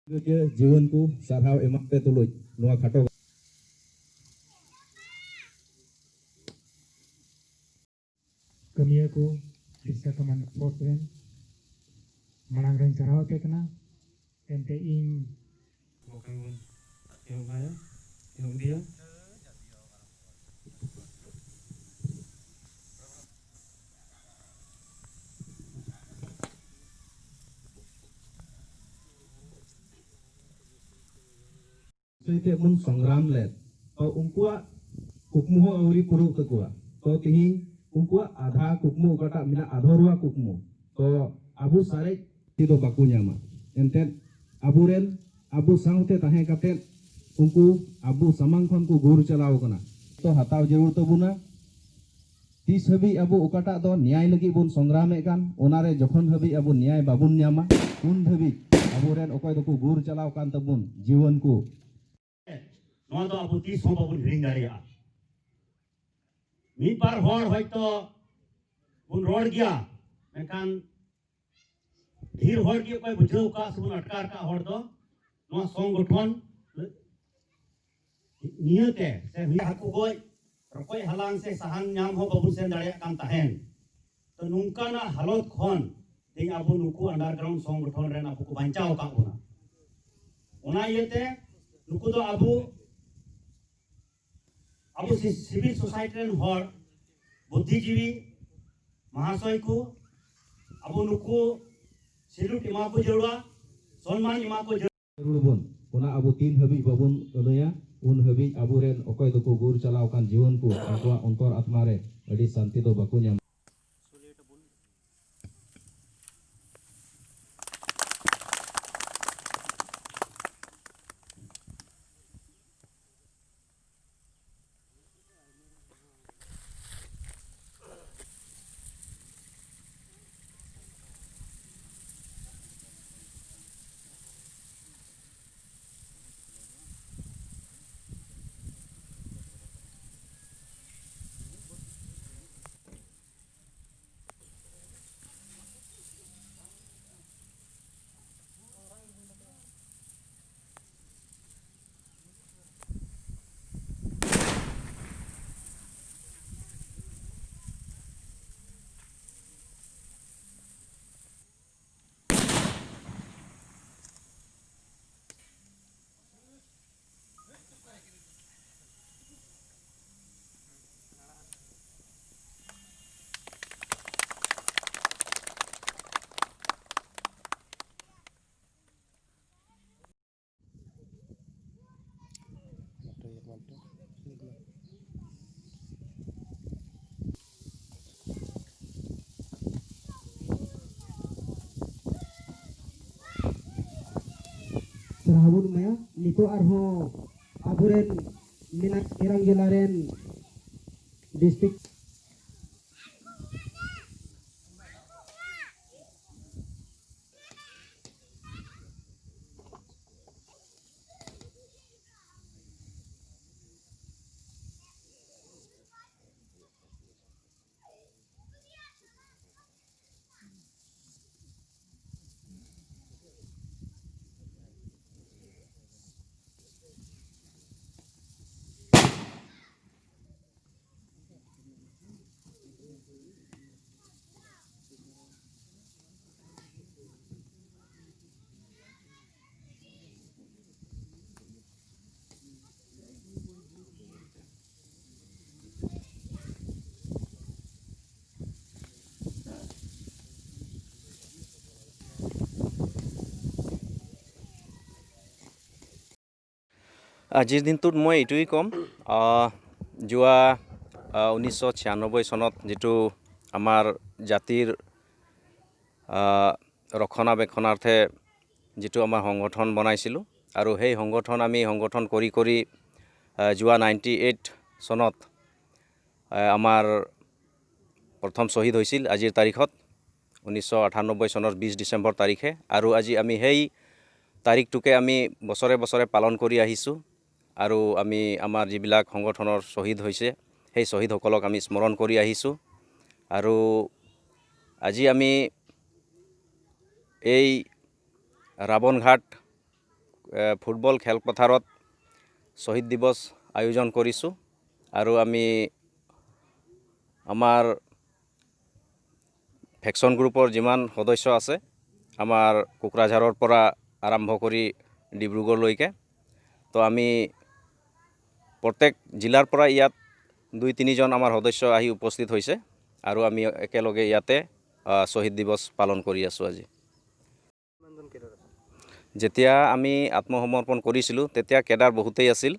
जीवन को साराव एमाते तुलुज नोआ खाटो कमिया को दिशा कमान फोर्स रेन मांग रेन साराव पे कना एंते इन Bukan yang kaya, yang dia. Setiap pun संग्राम ले तो उनको कुकमु हो अवरी पुरुष तकुआ तो तिही उनको आधा कुकमु कटा मिना आधोरुआ कुकमु तो अबु सारे तिदो बाकु न्यामा एंते अबुरेन अबु सांगते ताहे काते उनको अबु समांग खन को गुर चलाओ कना तो हताव जरूर तबुना तीस हबी अबु ओकाटा दो न्याय लगी बुन संग्रामे कान ओनारे जखन हबी अबु न्याय बाबुन न्यामा उन हबी अबुरेन ओकय दको गुर चलाओ कान तबुन जीवन को नोआ तो अबु तीस हों बाबुन हिरिंग दाड़िया मीत बार होड़ होयतो बुन रोड गया मेकान ढेर होड़ के कोई बुझाव का सुबुन अटकार का होड़ दो नोआ संगठन नियते से हुई हाकु गोय रकोय हलांग से सहान न्याम हो बाबुन सेन दाड़िया कान ताहेन तो नुंका ना हालत खन तेज अबु नुकु अंडरग्राउंड संगठन रेन अबु को बांचाव का ओना इयते नुकु दो अबु सिविल सोसाइटी रेन होड़ बुद्धिजीवी महाशय को अबु नुकु सिलुट इमा को जरूरा सम्मान इमा को जरूर बुन ओना अबु तीन हबी बाबुन अदया उन हबी अबुरेन ओकय दको गुर चलाओ कान जीवन को आकवा अंतर आत्मा रे अडी शांति दो Baku न्याम Serahun maya niko arho aburen minat kirang jelaren distrik আজিৰ দিনটোত মই এইটোৱেই ক'ম যোৱা 1996 চনত যেটো আমাৰ জাতিৰ ৰক্ষণাবেক্ষণাৰ্থে যেটো আমাৰ সংগঠন বনাইছিলোঁ আৰু সেই সংগঠন আমি সংগঠন কৰি যোৱা 98 চনত আমাৰ প্ৰথম শহীদ হৈছিল আজিৰ তাৰিখত 1998 চনৰ 20 ডিসেম্বৰ তাৰিখে আৰু আজি আমি সেই তাৰিখটোকে আমি বছৰে বছৰে পালন কৰি আহিছোঁ আৰু আমি আমাৰ যিবিলাক সংগঠনৰ শহীদ হৈছে সেই শহীদসকলক আমি স্মৰণ কৰি আহিছোঁ আৰু আজি আমি এই ৰাৱণঘাট ফুটবল খেলপথাৰত শ্বহীদ দিৱস আয়োজন কৰিছোঁ আৰু আমি আমাৰ ভেকচন গ্ৰুপৰ যিমান সদস্য আছে আমাৰ কোকৰাঝাৰৰ পৰা আৰম্ভ কৰি ডিব্ৰুগড়লৈকে তো আমি প্ৰত্যেক জিলাৰ পৰা ইয়াত 2-3জন আমাৰ সদস্য আহি উপস্থিত হৈছে আৰু আমি একেলগে ইয়াতে শ্বহীদ দিৱস পালন কৰি আছোঁ আজি। যেতিয়া আমি আত্মসমৰ্পণ কৰিছিলোঁ তেতিয়া কেডাৰ বহুতেই আছিল,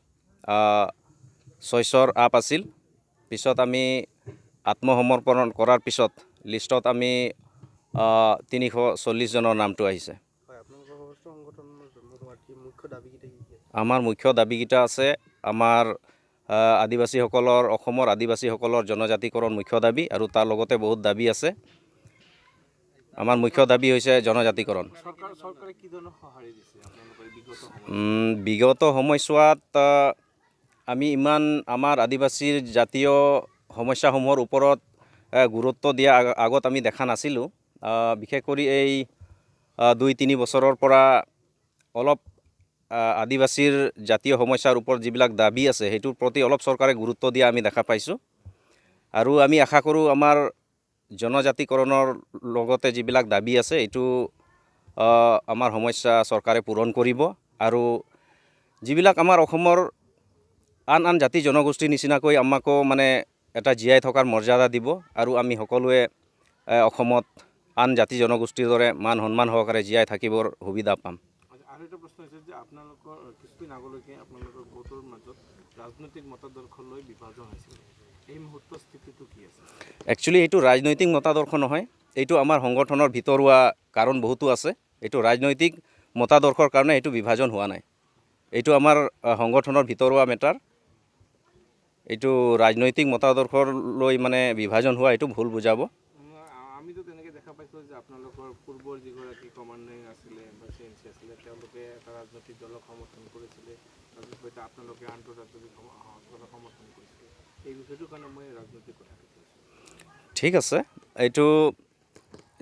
600ৰ আপ আছিল। পিছত আমি আত্মসমৰ্পণ কৰাৰ পিছত লিষ্টত আমি 340 জনৰ নামটো আহিছে। আমাৰ মুখ্য দাবীকেইটা আছে আমাৰ আদিবাসীসকলৰ অসমৰ আদিবাসীসকলৰ জনজাতিকৰণ মুখ্য দাবী আৰু তাৰ লগতে বহুত দাবী আছে। আমাৰ মুখ্য দাবী হৈছে জনজাতিকৰণ। বিগত সময়ছোৱাত আমি ইমান আমাৰ আদিবাসীৰ জাতীয় সমস্যাসমূহৰ ওপৰত গুৰুত্ব দিয়া আগত আমি দেখা নাছিলোঁ। বিশেষ কৰি এই 2-3 বছৰৰ পৰা অলপ আদিবাসীৰ জাতীয় সমস্যাৰ ওপৰত যিবিলাক দাবী আছে সেইটোৰ প্ৰতি অলপ চৰকাৰে গুৰুত্ব দিয়া আমি দেখা পাইছোঁ আৰু আমি আশা কৰোঁ আমাৰ জনজাতিকৰণৰ লগতে যিবিলাক দাবী আছে এইটো আমাৰ সমস্যা চৰকাৰে পূৰণ কৰিব আৰু যিবিলাক আমাৰ অসমৰ আন জাতি জনগোষ্ঠীৰ নিচিনাকৈ আমাকো মানে এটা জীয়াই থকাৰ মৰ্যাদা দিব আৰু আমি সকলোৱে অসমত আন জাতি জনগোষ্ঠীৰ দৰে মান সন্মান সহকাৰে জীয়াই থাকিবৰ সুবিধা পাম। আৰু এটা প্ৰশ্ন হৈছে যে আপোনালোকৰ কিছুদিন আগলৈকে আপোনালোকৰ গোটৰ মাজত ৰাজনৈতিক মতাদৰ্শ লৈ বিভাজন হৈছিল, এই মুহূৰ্তৰ স্থিতিটো কি আছে? একচুৱেলি এইটো ৰাজনৈতিক মতাদৰ্শ নহয়, এইটো আমাৰ সংগঠনৰ ভিতৰুৱা কাৰণ বহুতো আছে। এইটো ৰাজনৈতিক মতাদৰ্শৰ কাৰণে এইটো বিভাজন হোৱা নাই, এইটো আমাৰ সংগঠনৰ ভিতৰুৱা মেটাৰ। এইটো ৰাজনৈতিক মতাদৰ্শৰ লৈ মানে বিভাজন হোৱা এইটো ভুল বুজাব। আমিতো তেনেকৈ দেখা পাইছোঁ যে আপোনালোকৰ পূৰ্বৰ যিগৰাকী কমাণ্ডাৰ আছিলে বা CNC আছিলে তেওঁলোকে এটা ৰাজনৈতিক দলক সমৰ্থন কৰিছিলে, তাৰপিছত সৈতে আপোনালোকে আন্তঃৰাজনৈতিক দলক সমৰ্থন কৰিছিলে। এই বিষয়টোৰ কাৰণে মই ৰাজনৈতিক কথাটো কৈছোঁ। ঠিক আছে, এইটো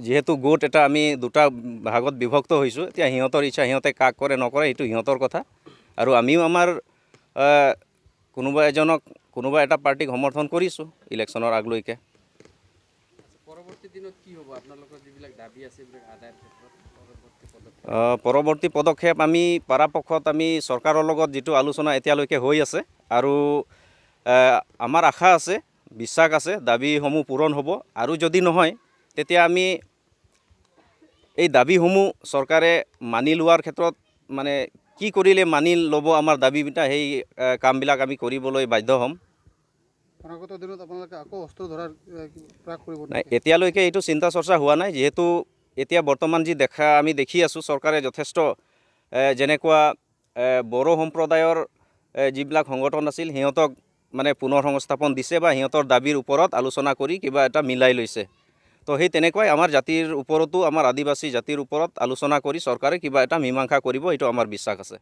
যিহেতু গোট এটা আমি দুটা ভাগত বিভক্ত হৈছোঁ, এতিয়া সিহঁতৰ ইচ্ছা সিহঁতে কাক কৰে নকৰে এইটো সিহঁতৰ কথা আৰু আমিও আমাৰ কোনোবা এটা পাৰ্টিক সমৰ্থন কৰিছোঁ ইলেকশ্যনৰ আগলৈকে। পৰৱৰ্তী দিনত কি হ'ব আপোনালোকৰ যিবিলাক দাবী আছে এইবিলাক আদায়ৰ ক্ষেত্ৰত পৰৱৰ্তী পদক্ষেপ আমি পৰাপক্ষত আমি চৰকাৰৰ লগত যিটো আলোচনা এতিয়ালৈকে হৈ আছে আৰু আমাৰ আশা আছে, বিশ্বাস আছে দাবীসমূহ পূৰণ হ'ব আৰু যদি নহয় তেতিয়া আমি এই দাবীসমূহ চৰকাৰে মানি লোৱাৰ ক্ষেত্ৰত মানে কি কৰিলে মানি ল'ব আমাৰ দাবীকেইটা সেই কামবিলাক আমি কৰিবলৈ বাধ্য হ'ম। নাই, এতিয়ালৈকে এইটো চিন্তা চৰ্চা হোৱা নাই, যিহেতু এতিয়া বৰ্তমান যি আমি দেখি আছোঁ চৰকাৰে যথেষ্ট যেনেকুৱা বড়ো সম্প্ৰদায়ৰ যিবিলাক সংগঠন আছিল সিহঁতক মানে পুনৰ সংস্থাপন দিছে বা সিহঁতৰ দাবীৰ ওপৰত আলোচনা কৰি কিবা এটা মিলাই লৈছে। তো সেই তেনেকুৱাই আমাৰ জাতিৰ ওপৰতো আমাৰ আদিবাসী জাতিৰ ওপৰত আলোচনা কৰি চৰকাৰে কিবা এটা মীমাংসা কৰিব, এইটো আমাৰ বিশ্বাস আছে।